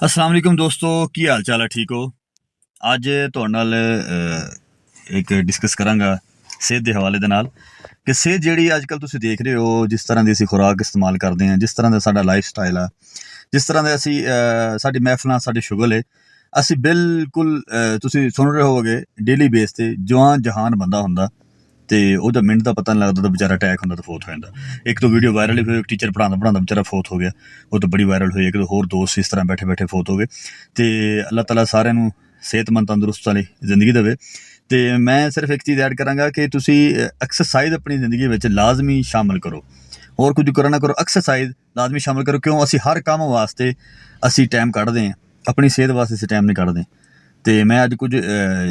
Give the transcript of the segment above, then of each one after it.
अस्सलाम वालेकुम दोस्तों, की हाल चाल है? ठीक हो? ਅੱਜ ਤੁਹਾਡੇ ਨਾਲ ਇੱਕ ਡਿਸਕਸ ਕਰਾਂਗਾ ਸਿਹਤ ਦੇ ਹਵਾਲੇ ਦੇ ਨਾਲ ਕਿ ਸਿਹਤ ਜਿਹੜੀ ਅੱਜ ਕੱਲ੍ਹ ਤੁਸੀਂ ਦੇਖ ਰਹੇ ਹੋ, ਜਿਸ ਤਰ੍ਹਾਂ ਦੀ ਅਸੀਂ ਖੁਰਾਕ ਇਸਤੇਮਾਲ ਕਰਦੇ ਹਾਂ, ਜਿਸ ਤਰ੍ਹਾਂ ਦਾ ਸਾਡਾ ਲਾਈਫ ਸਟਾਈਲ ਆ, ਜਿਸ ਤਰ੍ਹਾਂ ਦੇ ਅਸੀਂ ਸਾਡੀ ਮਹਿਫਲਾਂ, ਸਾਡੇ ਸ਼ੁਗਲ ਹੈ, ਅਸੀਂ ਬਿਲਕੁਲ ਤੁਸੀਂ ਸੁਣ ਰਹੇ ਹੋਵੋਗੇ ਡੇਲੀ ਬੇਸ 'ਤੇ ਜਵਾਨ ਜਹਾਨ ਬੰਦਾ ਹੁੰਦਾ ਤੇ ਉਹਦਾ ਮਿੰਟ ਦਾ ਪਤਾ ਨਹੀਂ ਲੱਗਦਾ ਤਾਂ ਵਿਚਾਰਾ ਅਟੈਕ ਹੁੰਦਾ ਤਾਂ ਫੌਤ ਹੋ ਜਾਂਦਾ। ਇੱਕ ਦੋ ਵੀਡੀਓ ਵਾਇਰਲ ਹੋਈ, ਇੱਕ ਟੀਚਰ ਪੜ੍ਹਾਉਂਦਾ ਵਿਚਾਰਾ ਫੌਤ ਹੋ ਗਿਆ, ਉਹ ਤਾਂ ਬੜੀ ਵਾਇਰਲ ਹੋਈ। ਇੱਕ ਦੋ ਹੋਰ ਦੋਸਤ ਇਸ ਤਰ੍ਹਾਂ ਬੈਠੇ ਬੈਠੇ ਫੌਤ ਹੋ ਗਏ। ਅਤੇ ਅੱਲਾਹ ਤਾਲਾ ਸਾਰਿਆਂ ਨੂੰ ਸਿਹਤਮੰਦ ਤੰਦਰੁਸਤ ਵਾਲੀ ਜ਼ਿੰਦਗੀ ਦੇਵੇ। ਅਤੇ ਮੈਂ ਸਿਰਫ ਇੱਕ ਚੀਜ਼ ਐਡ ਕਰਾਂਗਾ ਕਿ ਤੁਸੀਂ ਐਕਸਰਸਾਈਜ਼ ਆਪਣੀ ਜ਼ਿੰਦਗੀ ਵਿੱਚ ਲਾਜ਼ਮੀ ਸ਼ਾਮਿਲ ਕਰੋ। ਹੋਰ ਕੁਝ ਕਰੋ ਨਾ ਕਰੋ, ਐਕਸਰਸਾਈਜ਼ ਲਾਜ਼ਮੀ ਸ਼ਾਮਿਲ ਕਰੋ। ਕਿਉਂ? ਅਸੀਂ ਹਰ ਕੰਮ ਵਾਸਤੇ ਅਸੀਂ ਟਾਈਮ ਕੱਢਦੇ ਹਾਂ, ਆਪਣੀ ਸਿਹਤ ਵਾਸਤੇ ਅਸੀਂ ਟਾਈਮ ਨਹੀਂ ਕੱਢਦੇ। ਅਤੇ ਮੈਂ ਅੱਜ ਕੁਝ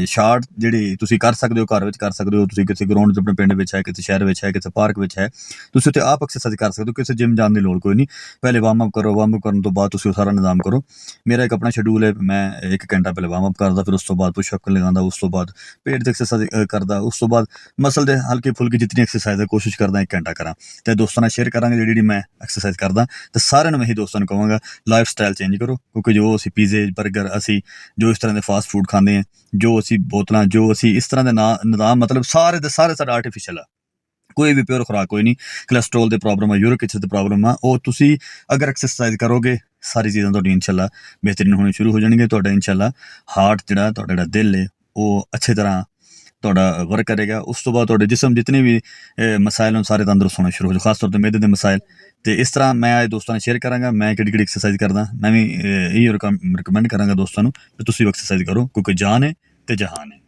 ਸ਼ਾਰਟ ਜਿਹੜੀ ਤੁਸੀਂ ਕਰ ਸਕਦੇ ਹੋ, ਘਰ ਵਿੱਚ ਕਰ ਸਕਦੇ ਹੋ। ਤੁਸੀਂ ਕਿਸੇ ਗਰਾਊਂਡ 'ਚ ਆਪਣੇ ਪਿੰਡ ਵਿੱਚ ਹੈ, ਕਿਸੇ ਸ਼ਹਿਰ ਵਿੱਚ ਹੈ, ਕਿਸੇ ਪਾਰਕ ਵਿੱਚ ਹੈ, ਤੁਸੀਂ ਉੱਥੇ ਆਪ ਐਕਸਰਸਾਈਜ਼ ਕਰ ਸਕਦੇ ਹੋ। ਕਿਸੇ ਜਿੰਮ ਜਾਣ ਦੀ ਲੋੜ ਕੋਈ ਨਹੀਂ। ਪਹਿਲੇ ਵਾਰਮਅਪ ਕਰੋ, ਵਾਰਮਅਪ ਕਰਨ ਤੋਂ ਬਾਅਦ ਤੁਸੀਂ ਉਹ ਸਾਰਾ ਨਿਜ਼ਾਮ ਕਰੋ। ਮੇਰਾ ਇੱਕ ਆਪਣਾ ਸ਼ਡਿਊਲ ਹੈ, ਮੈਂ 1 ਘੰਟਾ ਪਹਿਲੇ ਵਾਰਮਅਪ ਕਰਦਾ, ਫਿਰ ਉਸ ਤੋਂ ਬਾਅਦ ਪੁਸ਼ਅਪ ਲਗਾਉਂਦਾ, ਉਸ ਤੋਂ ਬਾਅਦ ਪੇਟ ਦੀ ਐਕਸਰਸਾਈਜ਼ ਕਰਦਾ, ਉਸ ਤੋਂ ਬਾਅਦ ਮਸਲ ਦੇ ਹਲਕੀ ਫੁਲਕੀ ਜਿਤਨੀ ਐਕਸਰਸਾਈਜ਼ ਹੈ ਕੋਸ਼ਿਸ਼ ਕਰਦਾ 1 ਘੰਟਾ ਕਰਾਂ। ਅਤੇ ਦੋਸਤਾਂ ਨਾਲ ਸ਼ੇਅਰ ਕਰਾਂਗੇ ਜਿਹੜੀ ਮੈਂ ਐਕਸਰਸਾਈਜ਼ ਕਰਦਾ। ਅਤੇ ਸਾਰਿਆਂ ਨੂੰ ਮੈਂ ਇਹੀ ਦੋਸਤਾਂ ਨੂੰ ਕਹਾਂਗਾ ਲਾਈਫ ਸਟਾਈਲ ਚੇਂਜ ਕਰੋ, ਕਿਉਂਕਿ ਜੋ ਅਸੀਂ ਪੀਜ਼ੇ ਬਰਗਰ, ਅਸੀਂ ਜੋ ਇਸ ਤਰ੍ਹਾਂ ਦੇ ਫਾਸਟ ਫੂਡ ਖਾਂਦੇ ਹਾਂ, ਜੋ ਅਸੀਂ ਬੋਤਲਾਂ, ਜੋ ਅਸੀਂ ਇਸ ਤਰ੍ਹਾਂ ਦੇ ਨਿਜ਼ਾਮ, ਮਤਲਬ ਸਾਰੇ ਦੇ ਸਾਰੇ ਸਾਡਾ ਆਰਟੀਫਿਸ਼ਲ ਆ। ਕੋਈ ਵੀ ਪਿਓਰ ਖੁਰਾਕ ਕੋਈ ਨਹੀਂ। ਕੋਲੈਸਟਰੋਲ ਦੀ ਪ੍ਰੋਬਲਮ ਆ, ਯੂਰਿਕ ਐਸਿਡ ਦੀ ਪ੍ਰੋਬਲਮ ਆ, ਉਹ ਤੁਸੀਂ ਅਗਰ ਐਕਸਰਸਾਈਜ਼ ਕਰੋਗੇ ਸਾਰੀ ਚੀਜ਼ਾਂ ਤੁਹਾਡੀ ਇਨਸ਼ਾਅੱਲਾ ਬਿਹਤਰੀਨ ਹੋਣੀ ਸ਼ੁਰੂ ਹੋ ਜਾਣਗੀਆਂ। ਤੁਹਾਡਾ ਇਨਸ਼ਾਅੱਲਾ ਹਾਰਟ ਜਿਹੜਾ, ਤੁਹਾਡਾ ਜਿਹੜਾ ਦਿਲ ਹੈ, ਉਹ ਅੱਛੀ ਤਰ੍ਹਾਂ ਤੁਹਾਡਾ ਵਰਕ ਕਰੇਗਾ। ਉਸ ਤੋਂ ਬਾਅਦ ਤੁਹਾਡੇ ਜਿਸਮ ਜਿਤਨੇ ਵੀ ਮਸਾਇਲ ਹਨ ਸਾਰੇ ਤੰਦਰੁਸਤ ਹੋਣੇ ਸ਼ੁਰੂ ਹੋ ਜਾਓ, ਖਾਸ ਤੌਰ 'ਤੇ ਮਿਹਦੇ ਦੇ ਮਸਾਇਲ। ਅਤੇ ਇਸ ਤਰ੍ਹਾਂ ਮੈਂ ਅੱਜ ਦੋਸਤਾਂ ਨਾਲ ਸ਼ੇਅਰ ਕਰਾਂਗਾ ਮੈਂ ਕਿਹੜੀ ਕਿਹੜੀ ਐਕਸਰਸਾਈਜ਼ ਕਰਦਾ। ਮੈਂ ਵੀ ਇਹੀ ਰਿਕਮੈਂਡ ਕਰਾਂਗਾ ਦੋਸਤਾਂ ਨੂੰ ਕਿ ਤੁਸੀਂ ਵੀ ਐਕਸਰਸਾਈਜ਼ ਕਰੋ, ਕਿਉਂਕਿ ਜਾਨ ਹੈ ਅਤੇ ਜਹਾਨ ਹੈ।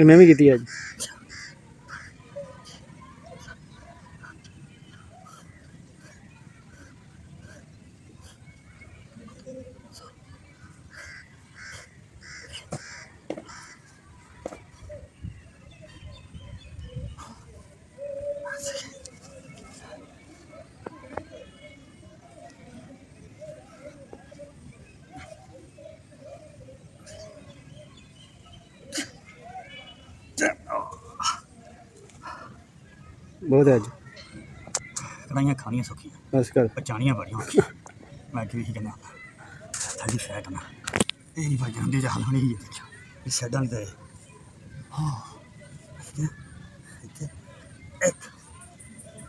मैं भी की अज बहुत है अज ਕੜਾਹੀਆਂ ਖਾਣੀਆਂ ਸੌਖੀਆਂ, बस कर ਪਚਾਣੀਆਂ ਬੜੀਆਂ ਔਖੀਆਂ। ਮੈਂ ਅੱਗੇ ਵੀ ਇਹੀ ਕਹਿੰਦਾ ਸਾਡੀ ਫੈਟ ਨਾ ਇਹ ਨਹੀਂ ਭਾਈ ਜਾਂਦੇ ਜਹਾਲ ਹੋਣੀ ਹੀ ਦੇਖਿਆ ਇਹ ਸੈਡਾਂ ਦੇ ਹਾਂ। ਇੱਥੇ 1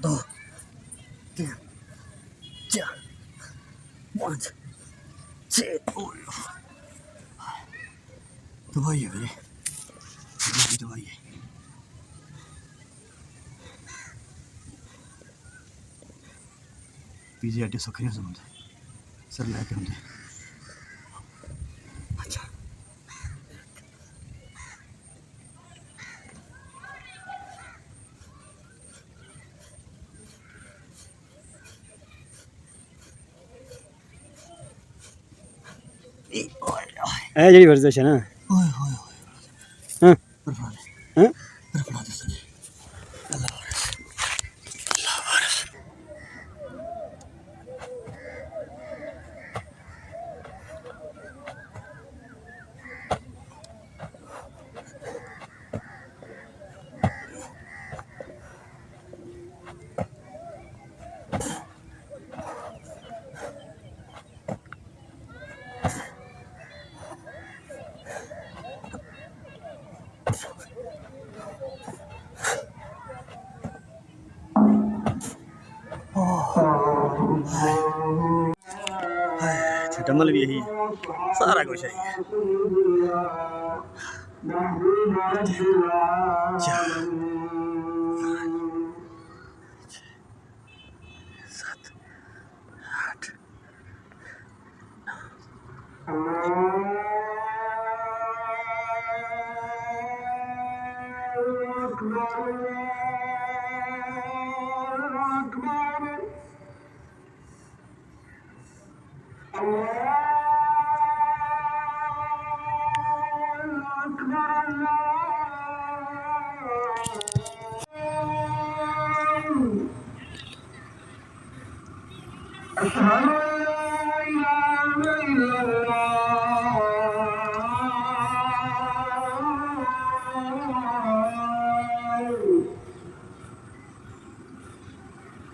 2 3 4 5 6 ਦਵਾਈ ਹੈ ਵੀਰੇ, ਦਵਾਈ ਹੈ। ਪੀਜ਼ੇ ਅੱਡੇ ਸੁੱਖ ਨਹੀਂ ਸਮਝਦੇ, ਸਿਰ ਲੈ ਕੇ ਹੁੰਦੇ। ਅੱਛਾ है जी वर्जिश है ना। ਓਏ ਹੋਏ ਹੋਏ हाँ ਬਰਫਾ ਦੇ, हाँ ਬਰਫਾ ਦੇ ਸਨੇ ਅੱਲਾਹ ਵਾਰਿਸ, ਅੱਲਾਹ ਵਾਰਿਸ। डमल भी यही है, सारा कुछ है। चार 5 6 7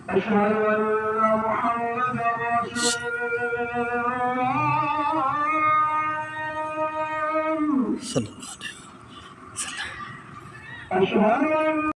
أشهد أن محمدا رسول الله. صلى الله عليه وسلم. أشهد أن